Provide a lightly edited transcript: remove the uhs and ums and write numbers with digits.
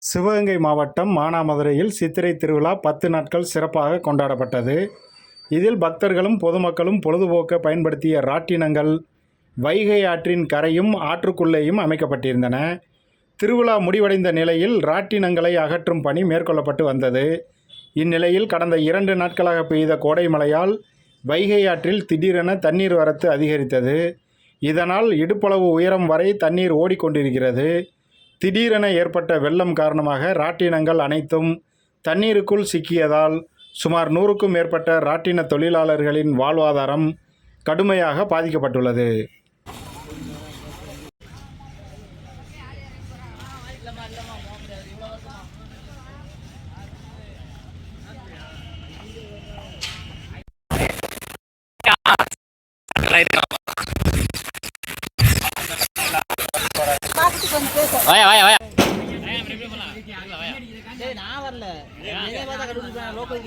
சிவகங்கை மாவட்டம் மானாமதுரையில் சித்திரை திருவிழா 10 நாட்கள் சிறப்பாக கொண்டாடப்பட்டது. இதில் பக்தர்களும் பொதுமக்களும் பொழுதுபோக்க பயன்படுத்திய ராட்டினங்கள் வைகை ஆற்றின் கரையும் ஆற்றுக்குள்ளேயும் அமைக்கப்பட்டிருந்தன. திருவிழா முடிவடைந்த நிலையில் ராட்டினங்களை அகற்றும் பணி மேற்கொள்ளப்பட்டு வந்தது. இந்நிலையில் கடந்த 2 நாட்களாக பெய்த கோடை மழையால் வைகை ஆற்றில் திடீரென தண்ணீர் வரத்து அதிகரித்தது. இதனால் இடுப்பளவு உயரம் வரை தண்ணீர் ஓடிக்கொண்டிருக்கிறது. திடீரென ஏற்பட்ட வெள்ளம் காரணமாக ராட்டினங்கள் அனைத்தும் தண்ணீருக்குள் சிக்கியதால் சுமார் 100க்கும் மேற்பட்ட ராட்டின தொழிலாளர்களின் வாழ்வாதாரம் கடுமையாக பாதிக்கப்பட்டுள்ளது. நான் வரல லோக்கல்